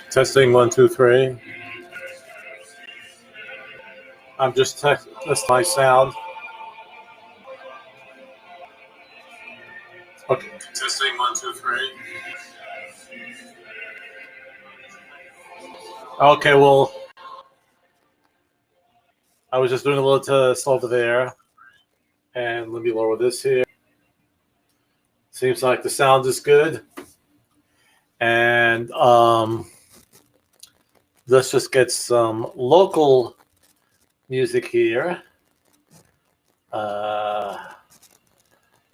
Testing 1, 2, 3. I'm just testing my sound. Okay. Testing 1, 2, 3. Okay, well, I was just doing a little test over there. And let me lower this here. Seems like the sound is good. And let's just get some local music here.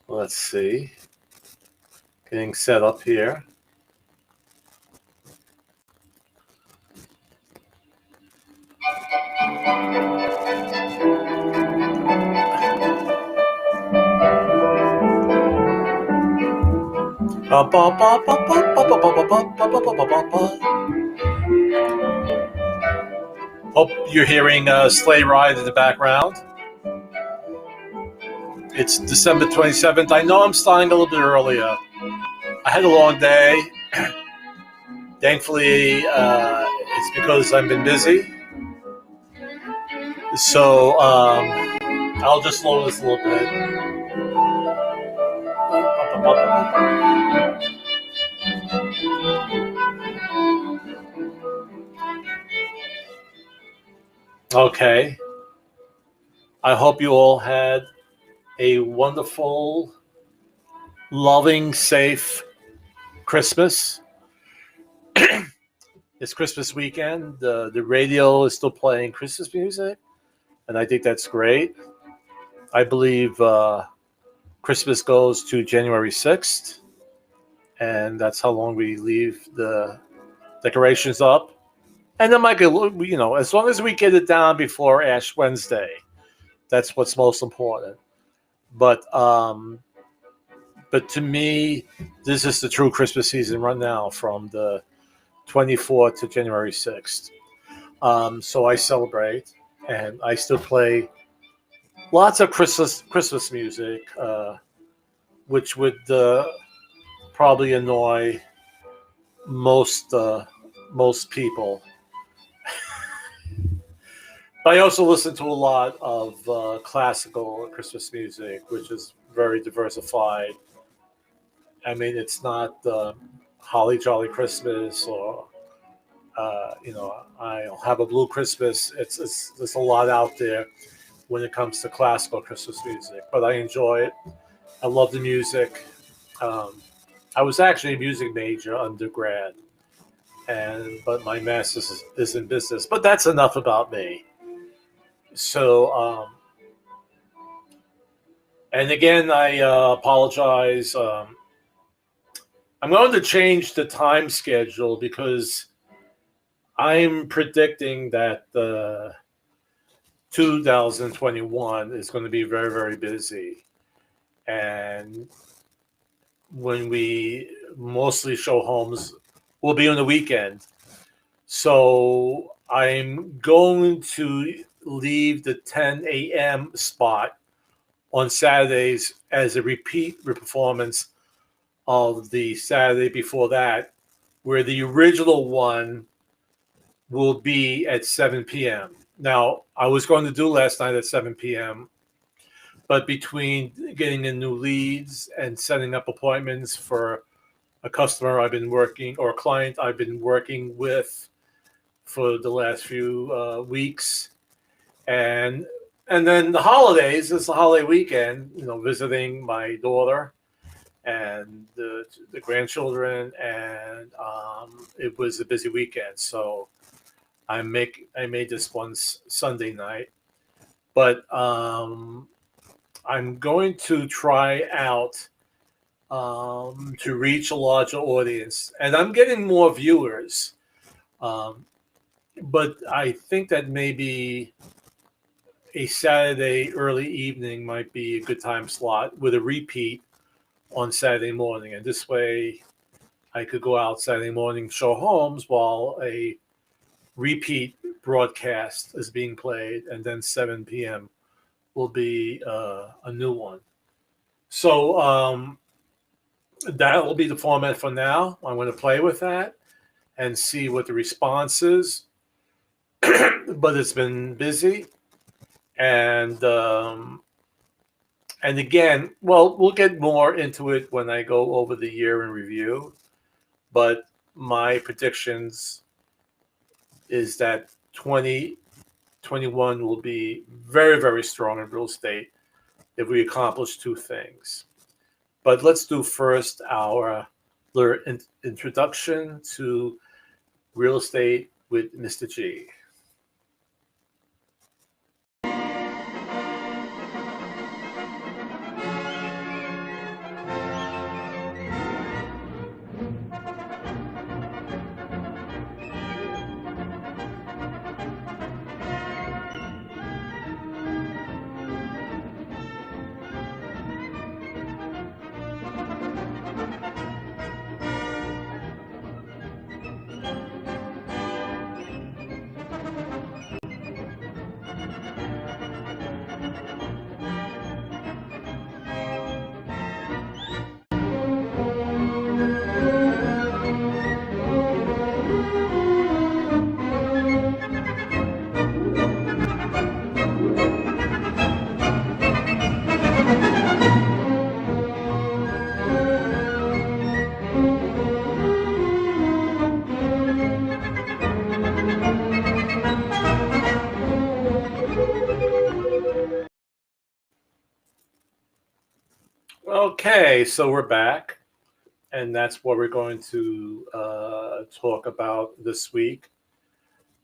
Let's see. Getting set up here. Hope you're hearing Sleigh Ride in the background. It's December 27th. I know I'm starting a little bit earlier. I had a long day. Thankfully, it's because I've been busy. So I'll just slow this a little bit. Okay. I hope you all had a wonderful, loving, safe Christmas. It's Christmas weekend. The radio is still playing Christmas music, and I think that's great. I believe Christmas goes to January 6th, and that's how long we leave the decorations up. And then, Mike, as long as we get it down before Ash Wednesday, that's what's most important. But to me, this is the true Christmas season right now, from the 24th to January 6th. So I celebrate, and I still play lots of Christmas music, which would probably annoy most people. But I also listen to a lot of classical Christmas music, which is very diversified. I mean, it's not Holly Jolly Christmas or I'll Have a Blue Christmas. There's a lot out there when it comes to classical Christmas music, but I enjoy it. I love the music. I was actually a music major undergrad, but my master's is in business. But that's enough about me. So, and again, I apologize. I'm going to change the time schedule because I'm predicting that 2021 is going to be very, very busy. And when we mostly show homes, we'll be on the weekend. So I'm going to leave the 10 a.m. spot on Saturdays as a repeat performance of the Saturday before that, where the original one will be at 7 p.m. Now, I was going to do last night at 7 p.m., but between getting in new leads and setting up appointments for a customer I've been working, or a client I've been working with for the last few weeks, and then the holidays, it's the holiday weekend, visiting my daughter and the grandchildren, and it was a busy weekend. So I made this one Sunday night, but I'm going to try out to reach a larger audience, and I'm getting more viewers. But I think that maybe a Saturday early evening might be a good time slot with a repeat on Saturday morning. And this way I could go out Saturday morning, show homes, while a repeat broadcast is being played, and then 7 p.m. will be a new one. So that will be the format for now. I'm going to play with that. and see what the response is. But it's been busy, and again, well, we'll get more into it when I go over the year in review. But my predictions is that 2021 will be very, very strong in real estate if we accomplish two things. But let's do first our little introduction to real estate with Mr. G. Okay, so we're back, and that's what we're going to talk about this week.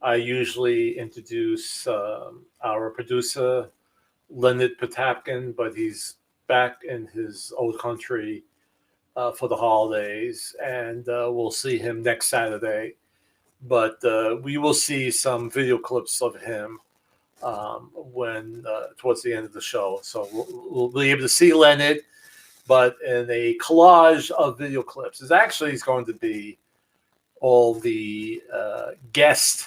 I usually introduce our producer, Leonard Potapkin, but he's back in his old country for the holidays, and we'll see him next Saturday. But we will see some video clips of him when towards the end of the show. So we'll be able to see Leonard, but in a collage of video clips. It's actually going to be all the guests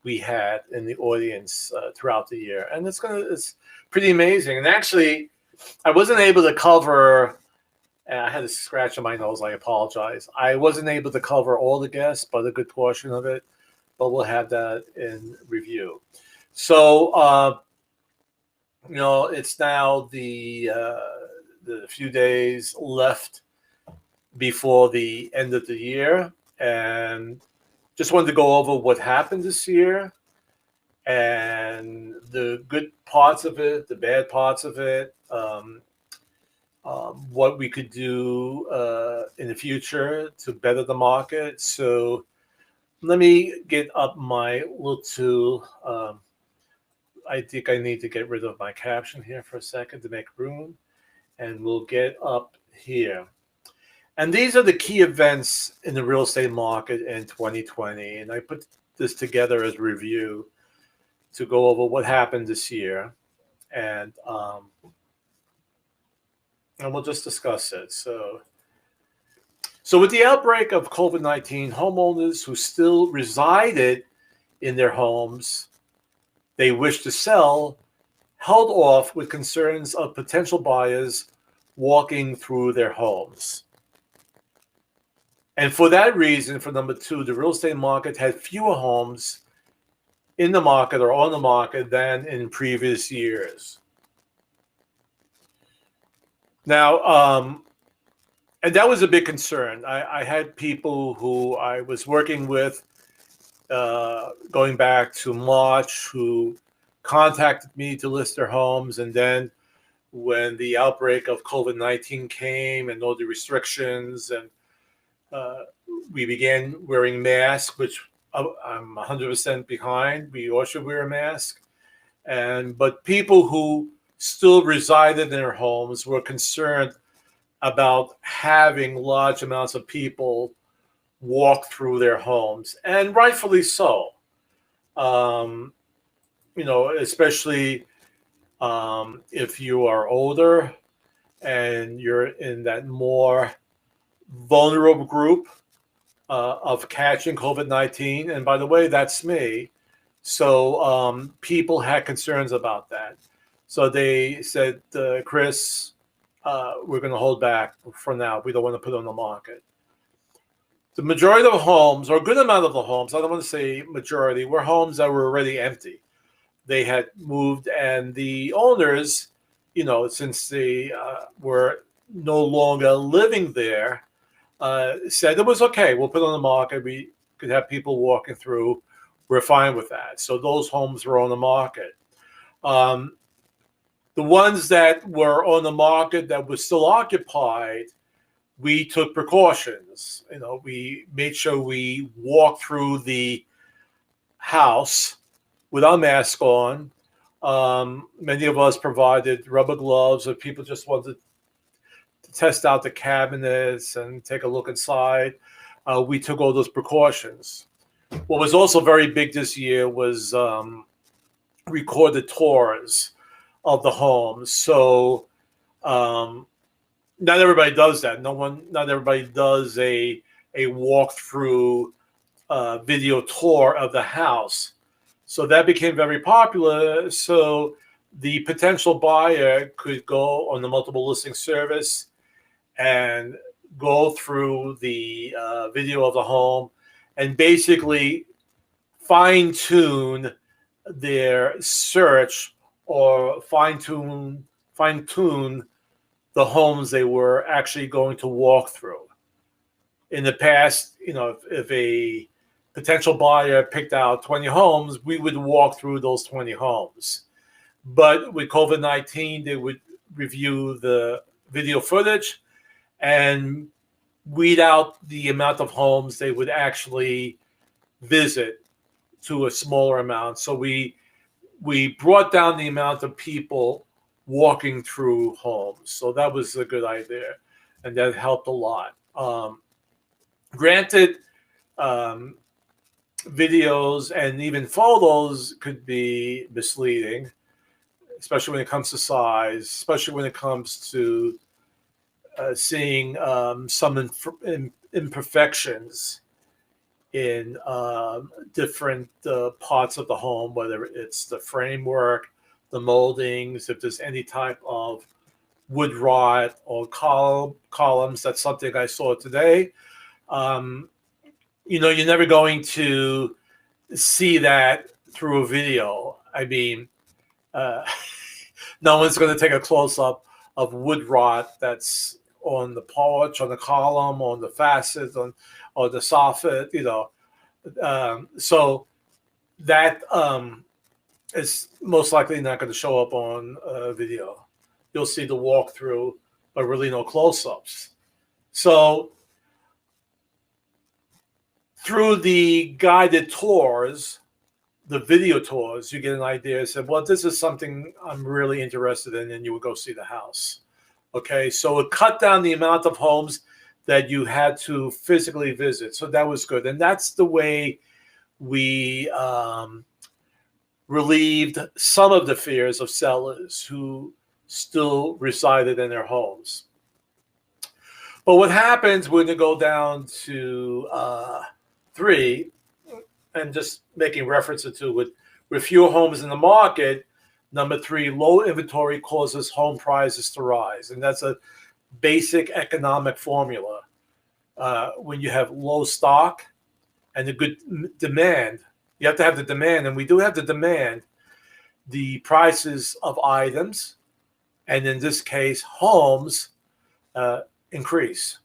we had in the audience throughout the year, and it's pretty amazing. And actually, I wasn't able to cover. I had a scratch on my nose. I apologize. I wasn't able to cover all the guests, but a good portion of it. But we'll have that in review. So it's now the few days left before the end of the year, and just wanted to go over what happened this year and the good parts of it, the bad parts of it, what we could do in the future to better the market. So let me get up my little tool. I think I need to get rid of my caption here for a second to make room. And we'll get up here. And these are the key events in the real estate market in 2020. And I put this together as a review to go over what happened this year. And we'll just discuss it. So with the outbreak of COVID-19, homeowners who still resided in their homes they wished to sell held off with concerns of potential buyers walking through their homes. And for that reason, for number two, the real estate market had fewer homes in the market or on the market than in previous years. Now, and that was a big concern. I had people who I was working with going back to March who contacted me to list their homes. And then when the outbreak of COVID-19 came and all the restrictions, and we began wearing masks, which I'm 100% behind. We all should wear a mask. But people who still resided in their homes were concerned about having large amounts of people walk through their homes, and rightfully so. Especially if you are older and you're in that more vulnerable group of catching COVID-19. And by the way, that's me. So people had concerns about that. So they said, Chris, we're going to hold back for now. We don't want to put it on the market. the majority of the homes, or a good amount of the homes, I don't want to say majority, were homes that were already empty. They had moved, and the owners, since they were no longer living there, said it was okay. We'll put it on the market. We could have people walking through. We're fine with that. So those homes were on the market. The ones that were on the market that were still occupied, we took precautions. We made sure we walked through the house with our mask on. Many of us provided rubber gloves if people just wanted to test out the cabinets and take a look inside. We took all those precautions. What was also very big this year was recorded tours of the homes. So not everybody does that. Not everybody does a walkthrough video tour of the house. So that became very popular. So the potential buyer could go on the multiple listing service and go through the video of the home and basically fine-tune their search or fine-tune the homes they were actually going to walk through. In the past, if a potential buyer picked out 20 homes, we would walk through those 20 homes. But with COVID-19, they would review the video footage and weed out the amount of homes they would actually visit to a smaller amount. So we brought down the amount of people walking through homes. So that was a good idea, and that helped a lot. Granted, videos and even photos could be misleading, especially when it comes to size, especially when it comes to seeing some imperfections in different parts of the home, whether it's the framework, the moldings, if there's any type of wood rot or columns. That's something I saw today. You're never going to see that through a video. I mean, no one's going to take a close-up of wood rot that's on the porch, on the column, on the facets, on the soffit, so that is most likely not going to show up on video. You'll see the walkthrough, but really no close-ups. So through the guided tours, the video tours, you get an idea. Say, well, this is something I'm really interested in, and you would go see the house. Okay, so it cut down the amount of homes that you had to physically visit. So that was good. And that's the way we relieved some of the fears of sellers who still resided in their homes. But what happens when you go down to 3, and just making references to with fewer homes in the market, number 3, low inventory causes home prices to rise. And that's a basic economic formula. When you have low stock and a good demand, you have to have the demand, and we do have the demand, the prices of items, and in this case, homes, increase.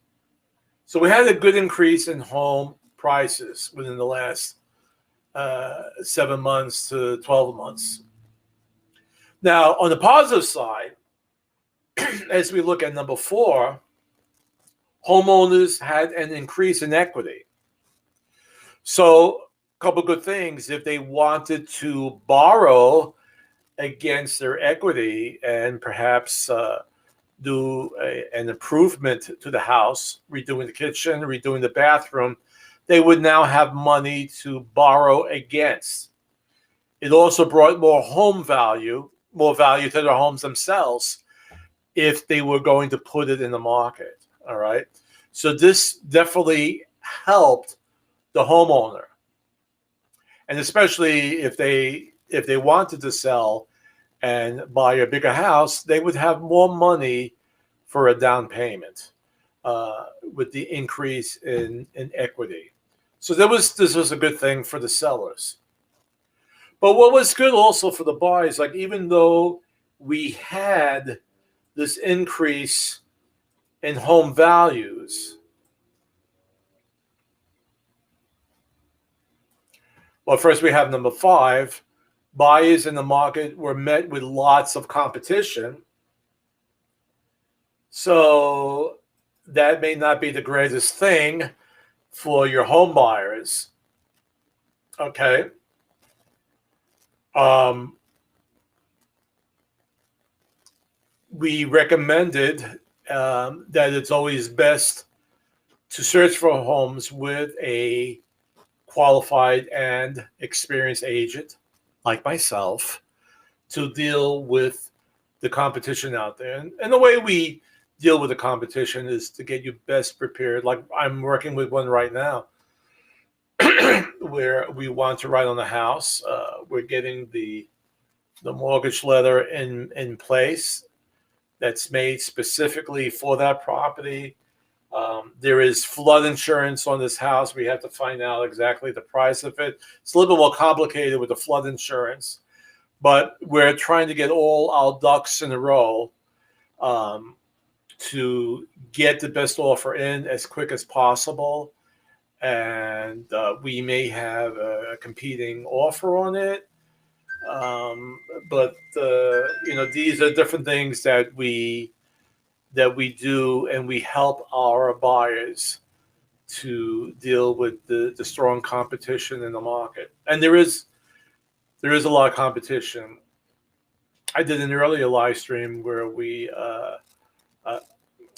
So we had a good increase in home prices within the last 7 months to 12 months. Now, on the positive side, as we look at number 4, homeowners had an increase in equity. So a couple good things. If they wanted to borrow against their equity and perhaps do an improvement to the house, redoing the kitchen, redoing the bathroom, they would now have money to borrow against. It also brought more value to their homes themselves if they were going to put it in the market. All right. So this definitely helped the homeowner. And especially if they wanted to sell and buy a bigger house, they would have more money for a down payment. with the increase in equity. So this was a good thing for the sellers. But what was good also for the buyers, like even though we had this increase in home values, well, first we have number 5, buyers in the market were met with lots of competition. So that may not be the greatest thing for your home buyers. Okay. We recommended that it's always best to search for homes with a qualified and experienced agent like myself to deal with the competition out there. And the way we deal with the competition is to get you best prepared. Like I'm working with one right now where we want to write on the house. We're getting the mortgage letter in place that's made specifically for that property. There is flood insurance on this house. We have to find out exactly the price of it. It's a little bit more complicated with the flood insurance, but we're trying to get all our ducks in a row to get the best offer in as quick as possible. And we may have a competing offer on it. But these are different things that we do, and we help our buyers to deal with the strong competition in the market. And there is a lot of competition. I did an earlier live stream where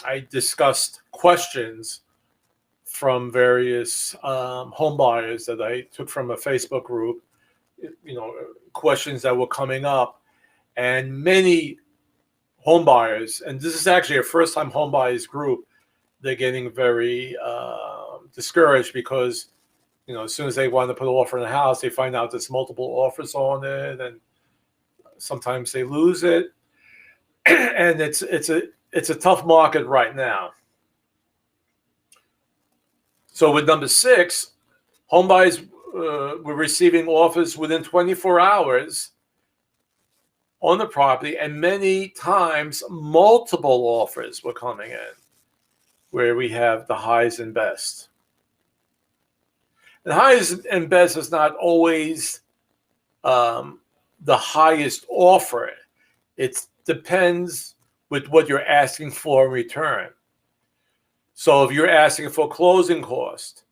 I discussed questions from various home buyers that I took from a Facebook group, questions that were coming up, and many home buyers, and this is actually a first-time home buyers group, they're getting very discouraged because, as soon as they want to put an offer in the house, they find out there's multiple offers on it, and sometimes they lose it. And it's a tough market right now. So with number 6, home buyers were receiving offers within 24 hours on the property, and many times multiple offers were coming in, where we have the highs and best. The highs and best is not always the highest offer. It depends with what you're asking for in return. So if you're asking for closing cost,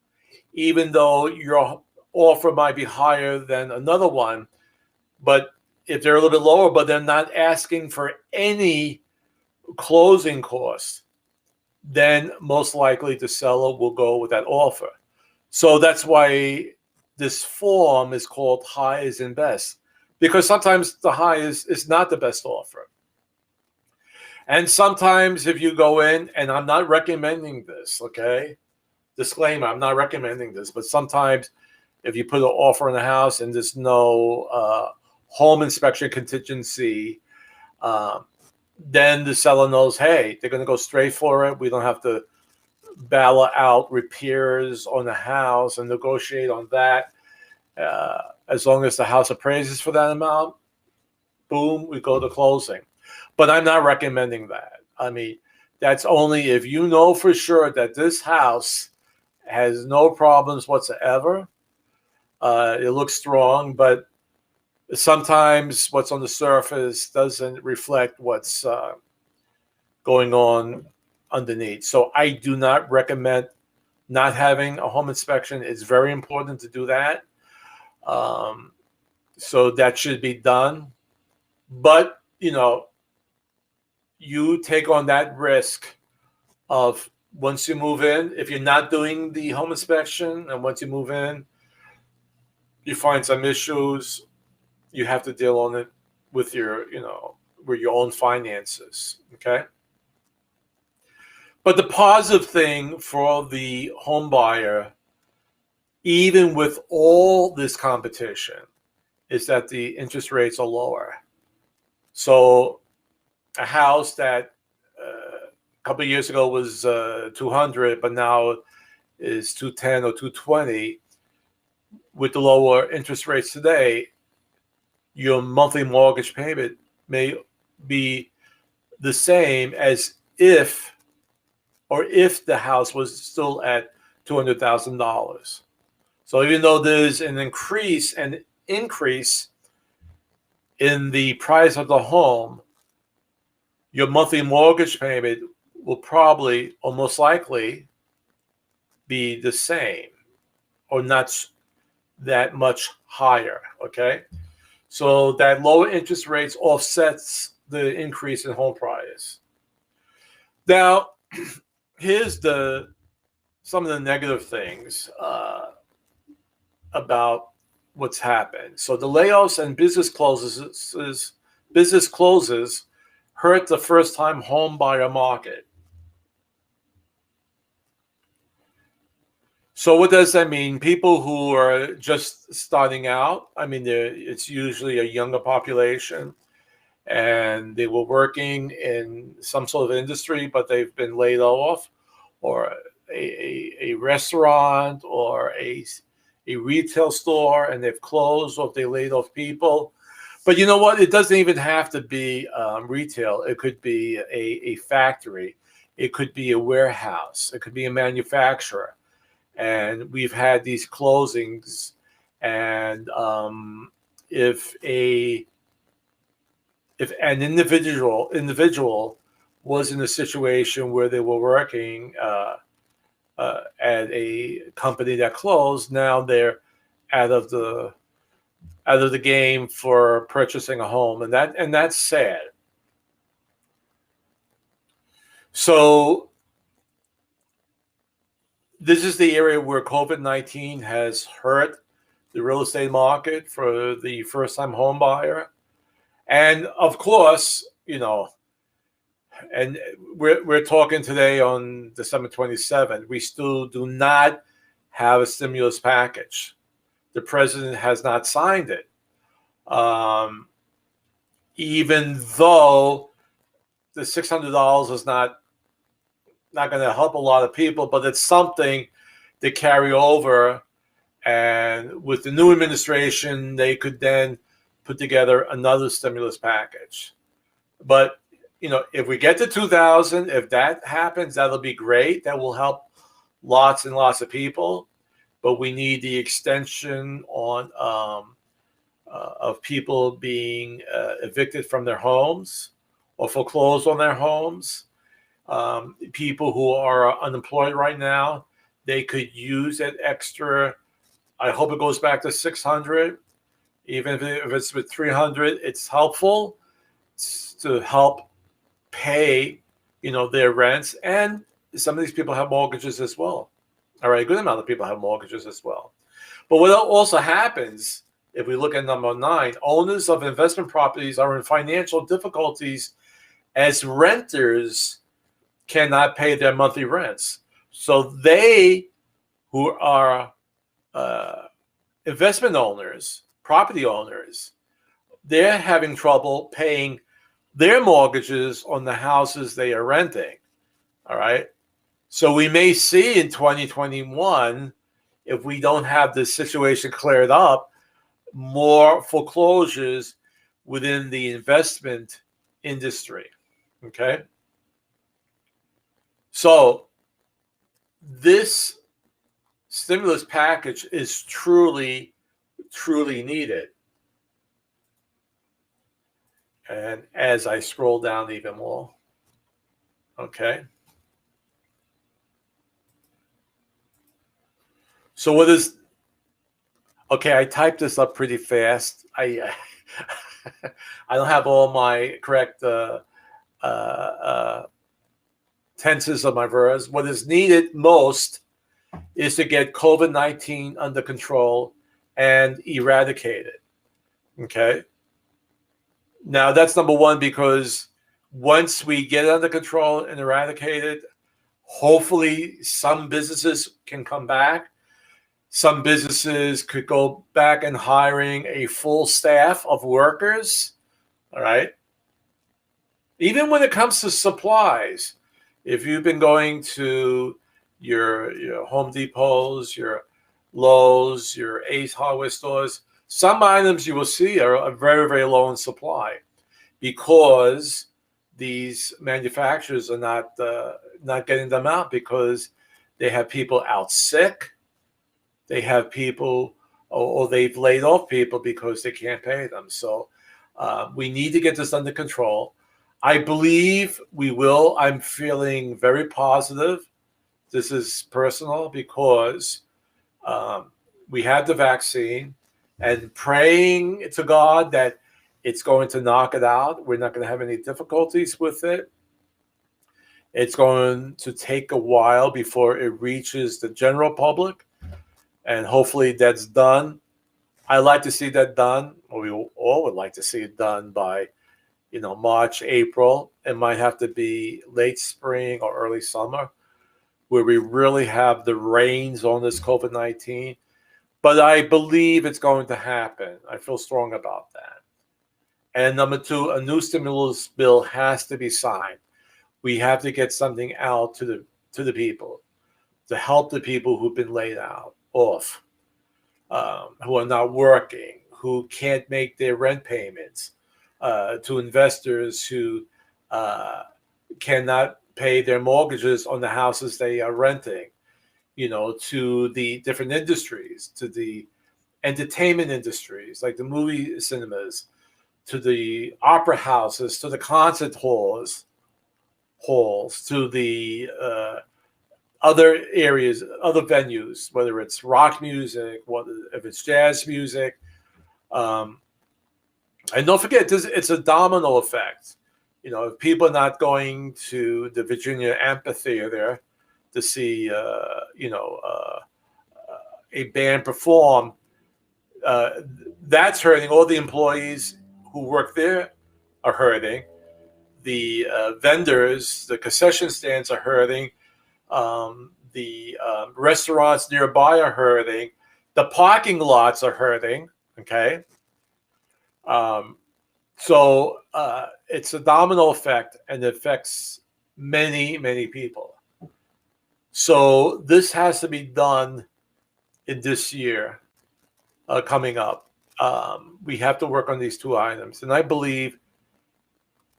even though your offer might be higher than another one, but if they're a little bit lower, but they're not asking for any closing costs, then most likely the seller will go with that offer. So that's why this form is called highs and best, because sometimes the high is not the best offer. And sometimes if you go in, and I'm not recommending this, okay? Disclaimer, I'm not recommending this, but sometimes if you put an offer in the house and there's no home inspection contingency, then the seller knows, hey, they're going to go straight for it. We don't have to battle out repairs on the house and negotiate on that. As long as the house appraises for that amount, boom, we go to closing. But I'm not recommending that. I mean, that's only if you know for sure that this house has no problems whatsoever. It looks strong, but sometimes what's on the surface doesn't reflect what's going on underneath. So I do not recommend not having a home inspection. It's very important to do that. So that should be done. But, you take on that risk of once you move in, if you're not doing the home inspection, and once you move in, you find some issues, you have to deal on it with your own finances, okay? But the positive thing for the home buyer, even with all this competition, is that the interest rates are lower. So a house that couple of years ago was 200, but now is 210 or 220. With the lower interest rates today, your monthly mortgage payment may be the same as if the house was still at $200,000. So even though there's an increase in the price of the home, your monthly mortgage payment will probably or most likely be the same or not that much higher, okay? So that lower interest rates offsets the increase in home price. Now, here's some of the negative things about what's happened. So the layoffs and business closes hurt the first-time home buyer market. So what does that mean? People who are just starting out, I mean, it's usually a younger population, and they were working in some sort of industry, but they've been laid off, or a restaurant or a retail store, and they've closed, or if they laid off people. But you know what? It doesn't even have to be retail. It could be a factory. It could be a warehouse. It could be a manufacturer. And we've had these closings, and if an individual was in a situation where they were working at a company that closed, now they're out of the game for purchasing a home, and that's sad. So this is the area where COVID-19 has hurt the real estate market for the first-time home buyer. And of course, and we're talking today on December 27th, we still do not have a stimulus package. The president has not signed it. Even though the $600 is not going to help a lot of people, but it's something to carry over. And with the new administration, they could then put together another stimulus package. But, if we get to 2,000, if that happens, that'll be great. That will help lots and lots of people. But we need the extension of people being evicted from their homes or foreclosed on their homes. People who are unemployed right now, they could use that extra. I hope it goes back to 600. Even if it's with 300, it's helpful to help pay, their rents. And some of these people have mortgages as well. All right, a good amount of people have mortgages as well. But what also happens, if we look at number 9, owners of investment properties are in financial difficulties as renters cannot pay their monthly rents. So they who are investment owners, property owners, they're having trouble paying their mortgages on the houses they are renting. All right. So we may see in 2021, if we don't have this situation cleared up, more foreclosures within the investment industry. Okay. So this stimulus package is truly, truly needed. And as I scroll down even more, okay. So what is, okay, I typed this up pretty fast. I don't have all my correct tenses of my verbs. What is needed most is to get COVID-19 under control and eradicated. Okay. Now that's number one, because once we get it under control and eradicated, hopefully some businesses can come back. Some businesses could go back and hiring a full staff of workers. All right. Even when it comes to supplies, If you've been going to your Home Depots, your Lowe's, your Ace Hardware stores, some items you will see are very, very low in supply because these manufacturers are not getting them out because they have people out sick, they have people, or they've laid off people because they can't pay them. So we need to get this under control. I believe we will. I'm feeling very positive. This is personal because we had the vaccine and praying to God that it's going to knock it out. We're not going to have any difficulties with it. It's going to take a while before it reaches the general public, and hopefully that's done. I like to see that done, or we all would like to see it done by, March, April. It might have to be late spring or early summer where we really have the reins on this COVID-19. But I believe it's going to happen. I feel strong about that. And number two, a new stimulus bill has to be signed. We have to get something out to the people to help the people who've been laid off, who are not working, who can't make their rent payments, to investors who cannot pay their mortgages on the houses they are renting, to the different industries, to the entertainment industries, like the movie cinemas, to the opera houses, to the concert halls, to the other areas, other venues, whether it's rock music, if it's jazz music. And don't forget, it's a domino effect. If people are not going to the Virginia amphitheater to see, a band perform, that's hurting. All the employees who work there are hurting. The vendors, the concession stands are hurting. The restaurants nearby are hurting. The parking lots are hurting. Okay. So it's a domino effect, and it affects many, many people. So this has to be done in this year coming up. We have to work on these two items, and I believe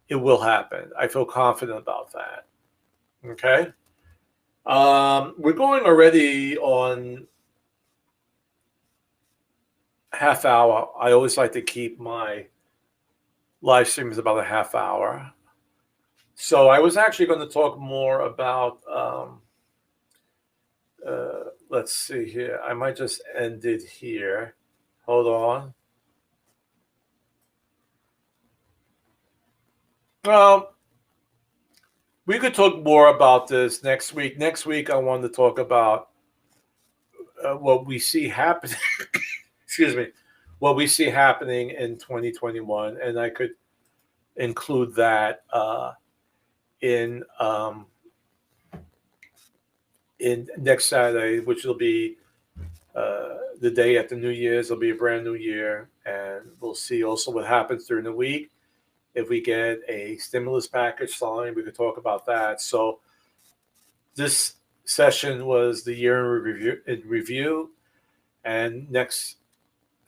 it will happen. I feel confident about that. Okay. We're going already on half hour. I always like to keep my live streams about a half hour. So I was actually going to talk more about, let's see here. I might just end it here. Hold on. Well, we could talk more about this next week. Next week, I wanted to talk about what we see happening. Excuse me. What we see happening in 2021, and I could include that in next Saturday, which will be the day after New Year's. It'll be a brand new year, and we'll see also what happens during the week. If we get a stimulus package signed, we could talk about that. So this session was the year in review, and next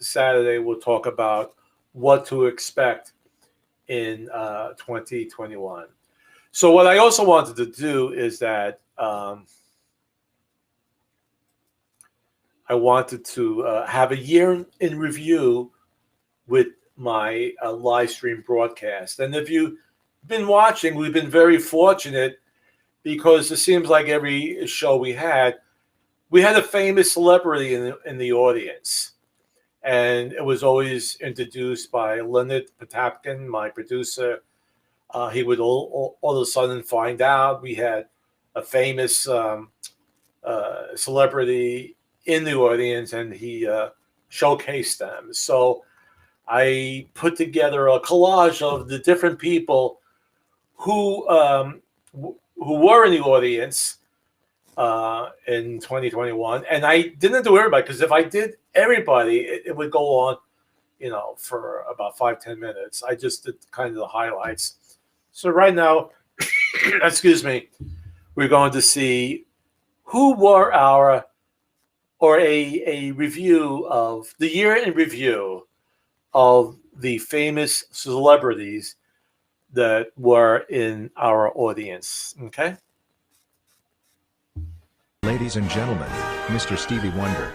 Saturday we'll talk about what to expect in 2021. So what I also wanted to do is that I wanted to have a year in review with my live stream broadcast. And if you've been watching, we've been very fortunate because it seems like every show we had a famous celebrity in the audience. And it was always introduced by Leonard Potapkin, my producer. He would all of a sudden find out we had a famous celebrity in the audience, and he showcased them. So I put together a collage of the different people who were in the audience in 2021, and I didn't do everybody, because if I did everybody, it would go on, for about 5-10 minutes. I just did kind of the highlights. So right now, excuse me, we're going to see who were a review of the year in review of the famous celebrities that were in our audience. Okay? Ladies and gentlemen, Mr. Stevie Wonder.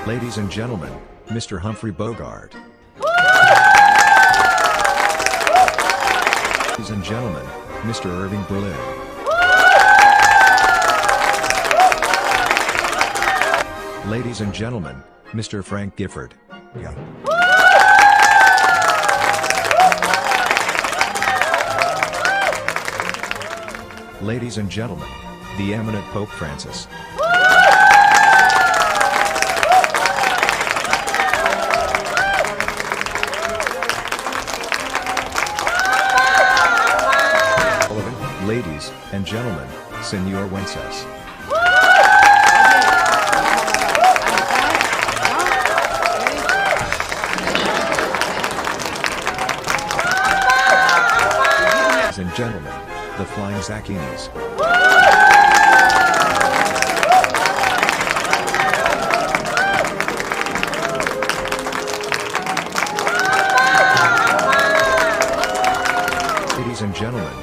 Ladies and gentlemen, Mr. Humphrey Bogart. Ladies and gentlemen, Mr. Irving Berlin. Ladies and gentlemen, Mr. Frank Gifford. Yeah. Ladies and gentlemen, the eminent Pope Francis. Ladies and gentlemen, Senor Wences. Ladies and gentlemen, the Flying Zacchinis. Ladies and gentlemen,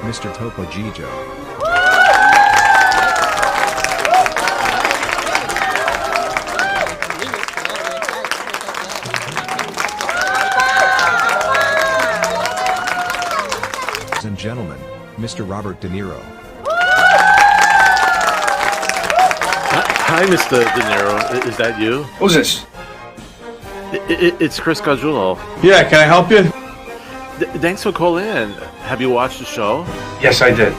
Mr. Topo Gigio. Ladies and gentlemen, Mr. Robert De Niro. Hi, Mr. De Niro. Is that you? Who's this? It's Chris Gargiulo. Yeah, can I help you? Thanks for calling in. Have you watched the show? Yes, I did.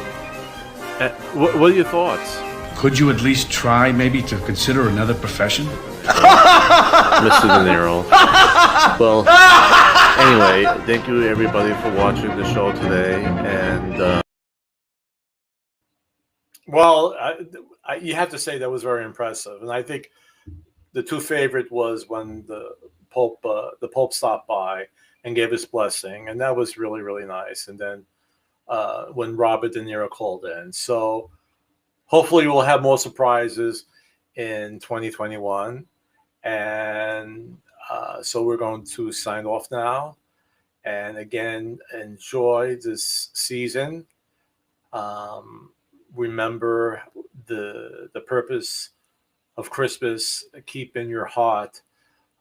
What are your thoughts? Could you at least try maybe to consider another profession? Mr. De Niro. Well, anyway, thank you everybody for watching the show today. And Well, you have to say that was very impressive, and I think the two favorite was when the Pope stopped by and gave his blessing, and that was really, really nice. And then when Robert De Niro called in, so hopefully we'll have more surprises in 2021. And so we're going to sign off now. And again, enjoy this season. Remember the purpose of Christmas. Keep in your heart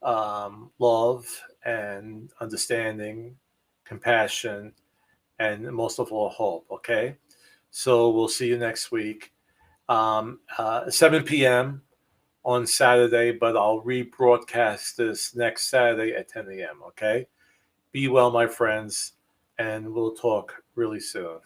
love and understanding, compassion, and most of all, hope. Okay, so we'll see you next week, 7 p.m. on Saturday, but I'll rebroadcast this next Saturday at 10 a.m. Okay, be well, my friends, and we'll talk really soon.